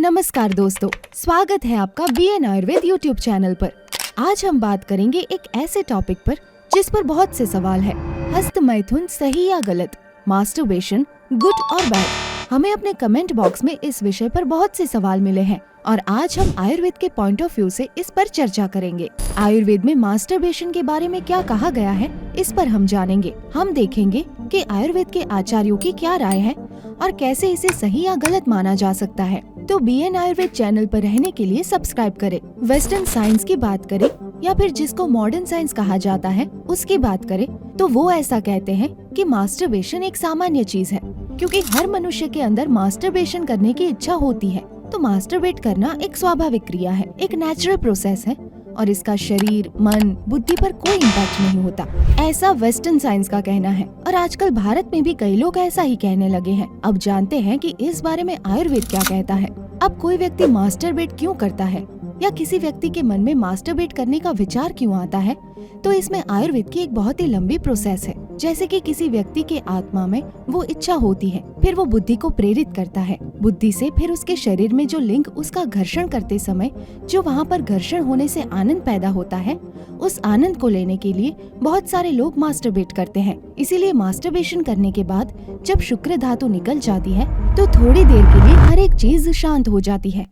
नमस्कार दोस्तों, स्वागत है आपका बीएन आयुर्वेद यूट्यूब चैनल पर। आज हम बात करेंगे एक ऐसे टॉपिक पर जिस पर बहुत से सवाल है। हस्त मैथुन सही या गलत, मास्टरबेशन गुड और बैड। हमें अपने कमेंट बॉक्स में इस विषय पर बहुत से सवाल मिले हैं और आज हम आयुर्वेद के पॉइंट ऑफ व्यू से इस पर चर्चा करेंगे। आयुर्वेद में मास्टरबेशन के बारे में क्या कहा गया है, इस पर हम जानेंगे। हम देखेंगे कि आयुर्वेद के आचार्यों की क्या राय है और कैसे इसे सही या गलत माना जा सकता है। तो बीएन आयुर्वेद चैनल पर रहने के लिए सब्सक्राइब करें। वेस्टर्न साइंस की बात करें या फिर जिसको मॉडर्न साइंस कहा जाता है उसकी बात करें तो वो ऐसा कहते हैं कि मास्टरबेशन एक सामान्य चीज है, क्योंकि हर मनुष्य के अंदर मास्टरबेशन करने की इच्छा होती है। तो मास्टरबेट करना एक स्वाभाविक क्रिया है, एक नेचुरल प्रोसेस है और इसका शरीर, मन, बुद्धि पर कोई इम्पैक्ट नहीं होता, ऐसा वेस्टर्न साइंस का कहना है। और आजकल भारत में भी कई लोग ऐसा ही कहने लगे हैं। अब जानते हैं कि इस बारे में आयुर्वेद क्या कहता है। अब कोई व्यक्ति मास्टरबेट क्यों करता है या किसी व्यक्ति के मन में मास्टरबेट करने का विचार क्यों आता है, तो इसमें आयुर्वेद की एक बहुत ही लंबी प्रोसेस है। जैसे कि किसी व्यक्ति के आत्मा में वो इच्छा होती है, फिर वो बुद्धि को प्रेरित करता है, बुद्धि से फिर उसके शरीर में जो लिंग उसका घर्षण करते समय जो वहाँ पर घर्षण होने से आनंद पैदा होता है, उस आनंद को लेने के लिए बहुत सारे लोग मास्टरबेट करते हैं। इसीलिए मास्टरबेशन करने के बाद जब शुक्र धातु निकल जाती है तो थोड़ी देर के लिए हर एक चीज शांत हो जाती है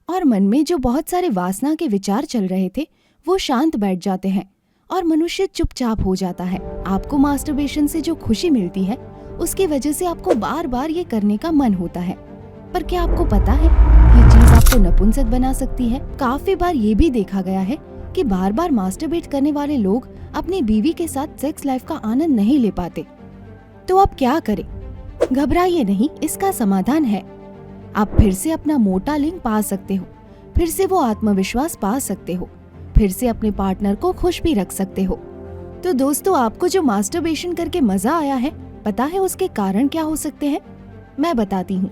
और मन में जो बहुत सारे वासना के विचार चल रहे थे वो शांत बैठ जाते हैं और मनुष्य चुपचाप हो जाता है। आपको मास्टरबेशन से जो खुशी मिलती है उसकी वजह से आपको बार बार ये करने का मन होता है। पर क्या आपको पता है ये चीज आपको नपुंसक बना सकती है? काफी बार ये भी देखा गया है कि बार बार मास्टरबेट करने वाले लोग अपनी बीवी के साथ सेक्स लाइफ का आनंद नहीं ले पाते। तो अब क्या करें? घबराइए नहीं, इसका समाधान है। आप फिर से अपना मोटा लिंग पा सकते हो, फिर से वो आत्मविश्वास पा सकते हो, फिर से अपने पार्टनर को खुश भी रख सकते हो। तो दोस्तों, आपको जो मास्टरबेशन करके मजा आया है, पता है उसके कारण क्या हो सकते हैं? मैं बताती हूँ।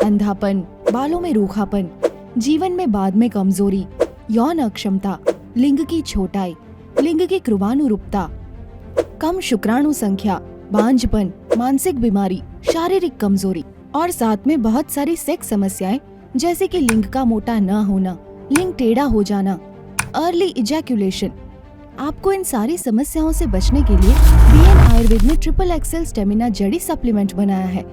अंधापन, बालों में रूखापन, जीवन में बाद में कमजोरी, यौन अक्षमता, लिंग की छोटाई, लिंग की कृपानुरूपता, कम शुक्राणु संख्या, बांझपन, मानसिक बीमारी, शारीरिक कमजोरी और साथ में बहुत सारी सेक्स समस्याएं जैसे कि लिंग का मोटा न होना, लिंग टेढ़ा हो जाना, अर्ली इजैक्यूलेशन। आपको इन सारी समस्याओं से बचने के लिए बीएन आयुर्वेद ने ट्रिपल एक्सेल स्टेमिना जड़ी सप्लीमेंट बनाया है।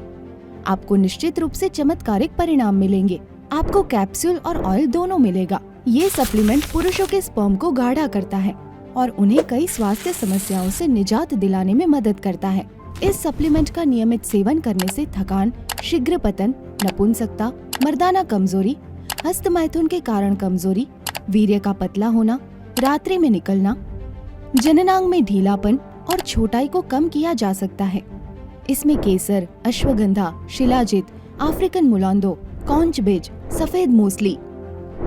आपको निश्चित रूप से चमत्कारिक परिणाम मिलेंगे। आपको कैप्सूल और ऑयल दोनों मिलेगा। ये सप्लीमेंट पुरुषों के स्पर्म को गाढ़ा करता है और उन्हें कई स्वास्थ्य समस्याओं से निजात दिलाने में मदद करता है। इस सप्लीमेंट का नियमित सेवन करने से थकान, शीघ्र पतन, नपुंसकता, मर्दाना कमजोरी, हस्त मैथुन के कारण कमजोरी, वीर्य का पतला होना, रात्रि में निकलना, जननांग में ढीलापन और छोटाई को कम किया जा सकता है। इसमें केसर, अश्वगंधा, शिलाजित, अफ्रीकन मुलांदो, कौंच बीज, सफेद मूसली,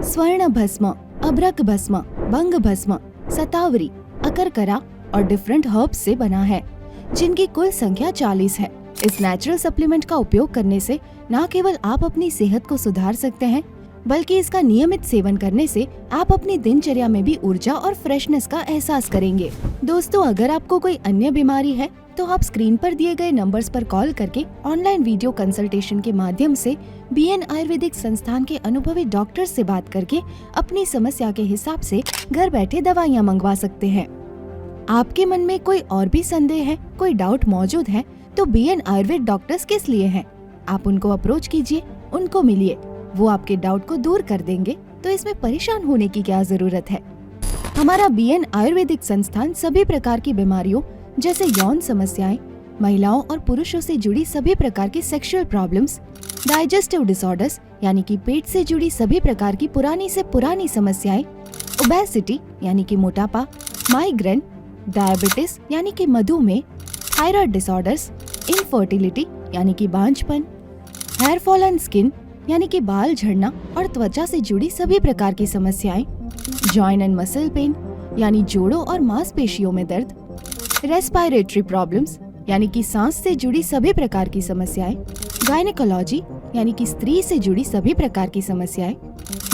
स्वर्ण भस्म, अभ्रक भस्म, भंग भस्म, सतावरी, अकरकरा और डिफरेंट हर्ब्स से बना है, जिनकी कुल संख्या 40 है। इस नेचुरल सप्लीमेंट का उपयोग करने से न केवल आप अपनी सेहत को सुधार सकते हैं, बल्कि इसका नियमित सेवन करने से आप अपनी दिनचर्या में भी ऊर्जा और फ्रेशनेस का एहसास करेंगे। दोस्तों, अगर आपको कोई अन्य बीमारी है तो आप स्क्रीन पर दिए गए नंबर्स पर कॉल करके ऑनलाइन वीडियो कंसल्टेशन के माध्यम से बीएन आयुर्वेदिक संस्थान के अनुभवी डॉक्टर से बात करके अपनी समस्या के हिसाब से घर बैठे दवाइयाँ मंगवा सकते हैं। आपके मन में कोई और भी संदेह है, कोई डाउट मौजूद है, तो बीएन आयुर्वेद डॉक्टर्स किस लिए हैं? आप उनको अप्रोच कीजिए, उनको मिलिए, वो आपके डाउट को दूर कर देंगे। तो इसमें परेशान होने की क्या जरूरत है? हमारा बीएन आयुर्वेदिक संस्थान सभी प्रकार की बीमारियों जैसे यौन समस्याएं, महिलाओं और पुरुषों से जुड़ी सभी प्रकार की सेक्सुअल प्रॉब्लम्स, डाइजेस्टिव डिसऑर्डर्स यानी कि पेट से जुड़ी सभी प्रकार की पुरानी से पुरानी समस्याएं, ओबेसिटी यानी कि मोटापा, माइग्रेन, डायबिटीज यानी कि मधुमेह, थायराइड डिसऑर्डर्स, इनफर्टिलिटी यानी कि बांझपन, हेयर फॉल एंड स्किन यानी कि बाल झड़ना और त्वचा से जुड़ी सभी प्रकार की समस्याएं, जॉइंट एंड मसल पेन यानी जोड़ों और मांसपेशियों में दर्द, रेस्पिरेटरी प्रॉब्लम्स यानी कि सांस से जुड़ी सभी प्रकार की समस्याएं, गायनेकोलॉजी यानी कि स्त्री से जुड़ी सभी प्रकार की समस्याएं,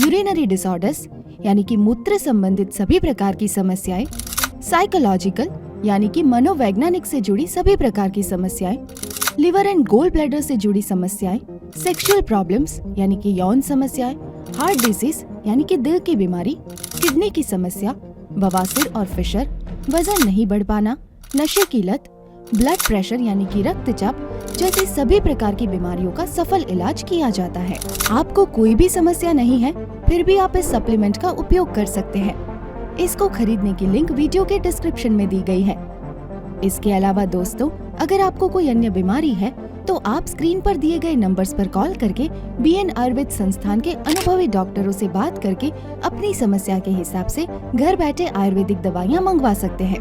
यूरिनरी डिसऑर्डर्स यानी कि मूत्र संबंधित सभी प्रकार की समस्याएं, साइकोलॉजिकल यानी कि मनोवैज्ञानिक से जुड़ी सभी प्रकार की समस्याएं, लिवर एंड गोल ब्लैडर से जुड़ी समस्याएं, सेक्सुअल प्रॉब्लम्स यानी कि यौन समस्याएं, हार्ट डिजीज यानी कि दिल की बीमारी, किडनी की समस्या, बवासीर और फिशर, वजन नहीं बढ़ पाना, नशे की लत, ब्लड प्रेशर यानी कि रक्तचाप जैसी सभी प्रकार की बीमारियों का सफल इलाज किया जाता है। आपको कोई भी समस्या नहीं है, फिर भी आप इस सप्लीमेंट का उपयोग कर सकते हैं। इसको खरीदने की लिंक वीडियो के डिस्क्रिप्शन में दी गई है। इसके अलावा दोस्तों, अगर आपको कोई अन्य बीमारी है तो आप स्क्रीन पर दिए गए नंबर्स पर कॉल करके बीएन आयुर्वेद संस्थान के अनुभवी डॉक्टरों से बात करके अपनी समस्या के हिसाब से घर बैठे आयुर्वेदिक दवाइयाँ मंगवा सकते हैं।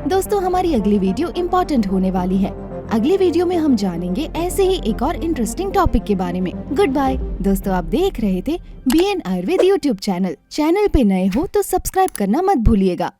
दोस्तों, हमारी अगली वीडियो इम्पोर्टेंट होने वाली है। अगली वीडियो में हम जानेंगे ऐसे ही एक और इंटरेस्टिंग टॉपिक के बारे में। Good bye. दोस्तों, आप देख रहे थे बीएन आयुर्वेद यूट्यूब चैनल पे नए हो तो सब्सक्राइब करना मत भूलिएगा।